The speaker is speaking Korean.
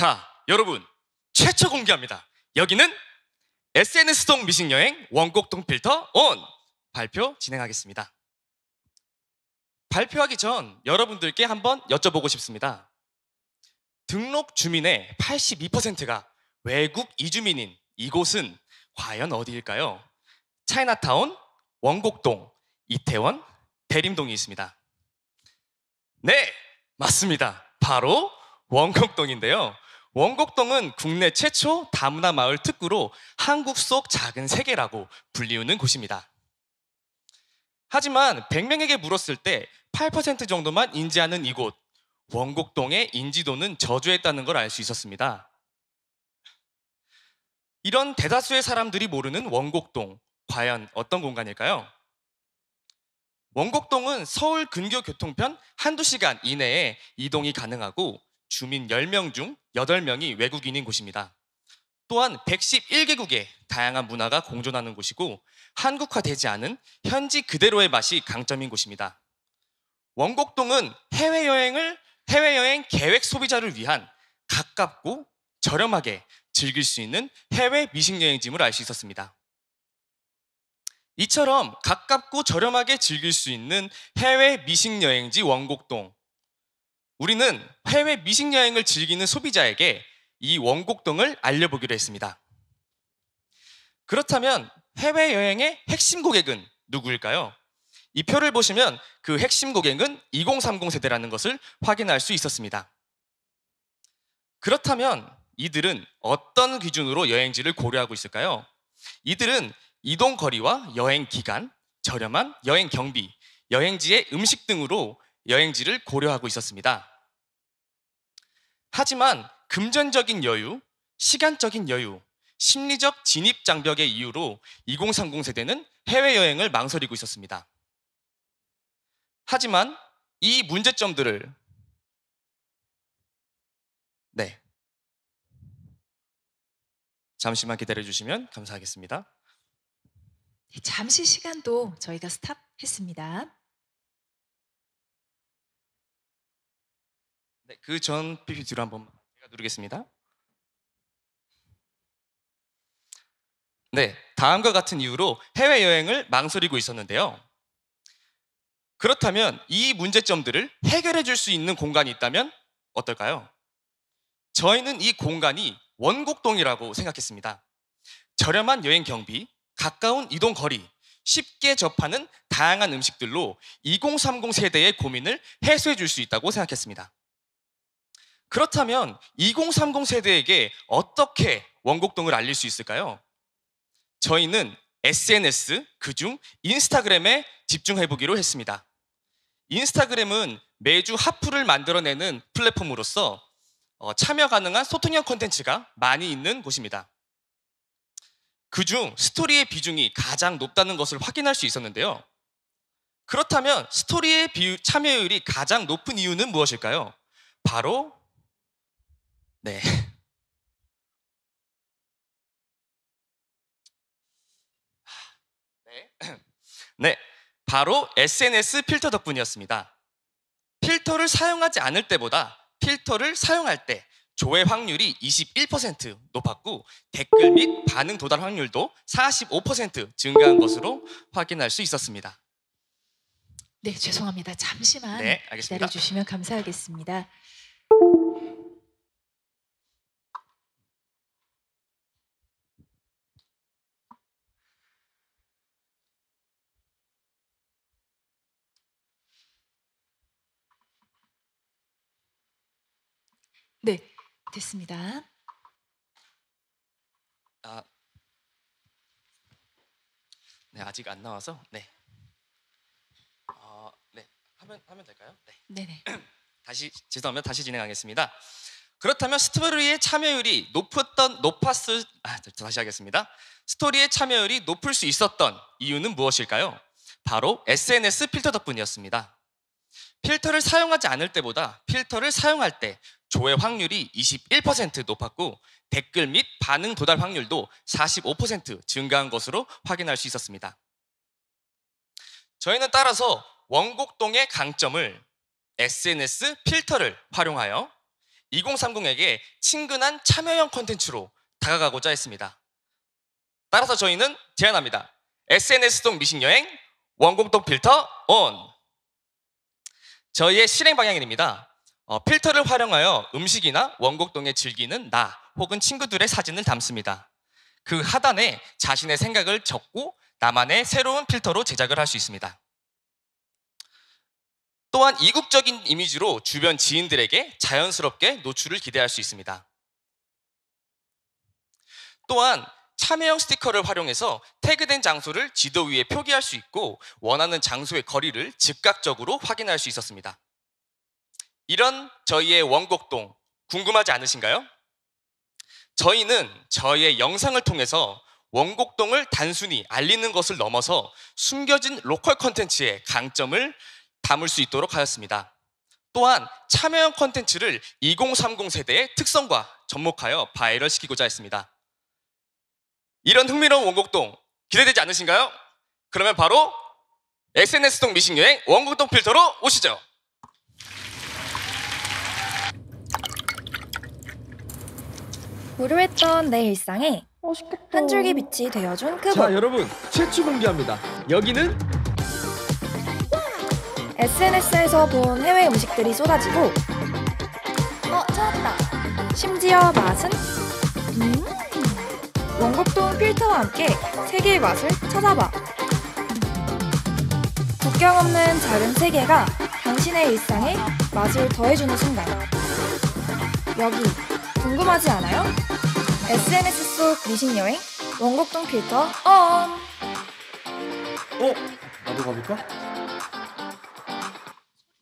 자, 여러분 최초 공개합니다. 여기는 SNS동 미식여행 원곡동 필터 온! 발표 진행하겠습니다. 발표하기 전 여러분들께 한번 여쭤보고 싶습니다. 등록 주민의 82%가 외국 이주민인 이곳은 과연 어디일까요? 차이나타운, 원곡동, 이태원, 대림동이 있습니다. 네, 맞습니다. 바로 원곡동인데요. 원곡동은 국내 최초 다문화 마을 특구로 한국 속 작은 세계라고 불리우는 곳입니다. 하지만 100명에게 물었을 때 8% 정도만 인지하는 이곳, 원곡동의 인지도는 저조했다는 걸 알 수 있었습니다. 이런 대다수의 사람들이 모르는 원곡동, 과연 어떤 공간일까요? 원곡동은 서울 근교 교통편 한두 시간 이내에 이동이 가능하고 주민 10명 중 8명이 외국인인 곳입니다. 또한 111개국의 다양한 문화가 공존하는 곳이고 한국화되지 않은 현지 그대로의 맛이 강점인 곳입니다. 원곡동은 해외여행 계획 소비자를 위한 가깝고 저렴하게 즐길 수 있는 해외 미식여행지임을 알 수 있었습니다. 이처럼 가깝고 저렴하게 즐길 수 있는 해외 미식여행지 원곡동. 우리는 해외 미식여행을 즐기는 소비자에게 이 원곡동을 알려보기로 했습니다. 그렇다면 해외여행의 핵심 고객은 누구일까요? 이 표를 보시면 그 핵심 고객은 2030 세대라는 것을 확인할 수 있었습니다. 그렇다면 이들은 어떤 기준으로 여행지를 고려하고 있을까요? 이들은 이동 거리와 여행 기간, 저렴한 여행 경비, 여행지의 음식 등으로 여행지를 고려하고 있었습니다. 하지만 금전적인 여유, 시간적인 여유, 심리적 진입 장벽의 이유로 2030 세대는 해외여행을 망설이고 있었습니다. 하지만 이 문제점들을 잠시만 기다려 주시면 감사하겠습니다. 잠시 시간도 저희가 스탑했습니다. 네, 그 전 PPT로 한번 제가 누르겠습니다. 네, 다음과 같은 이유로 해외여행을 망설이고 있었는데요. 그렇다면 이 문제점들을 해결해 줄 수 있는 공간이 있다면 어떨까요? 저희는 이 공간이 원곡동이라고 생각했습니다. 저렴한 여행 경비, 가까운 이동 거리, 쉽게 접하는 다양한 음식들로 2030 세대의 고민을 해소해 줄 수 있다고 생각했습니다. 그렇다면 2030 세대에게 어떻게 원곡동을 알릴 수 있을까요? 저희는 SNS, 그중 인스타그램에 집중해 보기로 했습니다. 인스타그램은 매주 하프를 만들어내는 플랫폼으로서 참여 가능한 소통형 콘텐츠가 많이 있는 곳입니다. 그중 스토리의 비중이 가장 높다는 것을 확인할 수 있었는데요. 그렇다면 스토리의 참여율이 가장 높은 이유는 무엇일까요? 바로 바로 SNS 필터 덕분이었습니다. 필터를 사용하지 않을 때보다 필터를 사용할 때 조회 확률이 21% 높았고 댓글 및 반응 도달 확률도 45% 증가한 것으로 확인할 수 있었습니다. 네, 죄송합니다. 잠시만 알겠습니다. 기다려주시면 감사하겠습니다. 네, 됐습니다. 아직 안 나와서 하면 될까요? 네네. 죄송합니다. 다시 진행하겠습니다. 그렇다면 스토리의 참여율이 높을 수 있었던 이유는 무엇일까요? 바로 SNS 필터 덕분이었습니다. 필터를 사용하지 않을 때보다 필터를 사용할 때 조회 확률이 21% 높았고 댓글 및 반응 도달 확률도 45% 증가한 것으로 확인할 수 있었습니다. 저희는 따라서 원곡동의 강점을 SNS 필터를 활용하여 2030에게 친근한 참여형 콘텐츠로 다가가고자 했습니다. 따라서 저희는 제안합니다. SNS동 미식여행 원곡동 필터 ON. 저희의 실행 방향입니다. 필터를 활용하여 음식이나 원곡동에 즐기는 나 혹은 친구들의 사진을 담습니다. 그 하단에 자신의 생각을 적고 나만의 새로운 필터로 제작을 할 수 있습니다. 또한 이국적인 이미지로 주변 지인들에게 자연스럽게 노출을 기대할 수 있습니다. 또한 참여형 스티커를 활용해서 태그된 장소를 지도 위에 표기할 수 있고 원하는 장소의 거리를 즉각적으로 확인할 수 있었습니다. 이런 저희의 원곡동 궁금하지 않으신가요? 저희는 저희의 영상을 통해서 원곡동을 단순히 알리는 것을 넘어서 숨겨진 로컬 콘텐츠의 강점을 담을 수 있도록 하였습니다. 또한 참여형 콘텐츠를 2030 세대의 특성과 접목하여 바이럴시키고자 했습니다. 이런 흥미로운 원곡동 기대되지 않으신가요? 그러면 바로 SNS동 미식여행 원곡동 필터로 오시죠. 무료했던 내 일상에 한 줄기 빛이 되어준 자, 그곳. 여러분 최초 공개합니다. 여기는 SNS에서 본 해외 음식들이 쏟아지고 찾았다. 심지어 맛은 원곡동 필터와 함께 세계의 맛을 찾아봐. 국경 없는 작은 세계가 당신의 일상에 맛을 더해주는 순간. 여기 궁금하지 않아요? SNS 속 미식여행 원곡동 필터 ON. 나도 가볼까?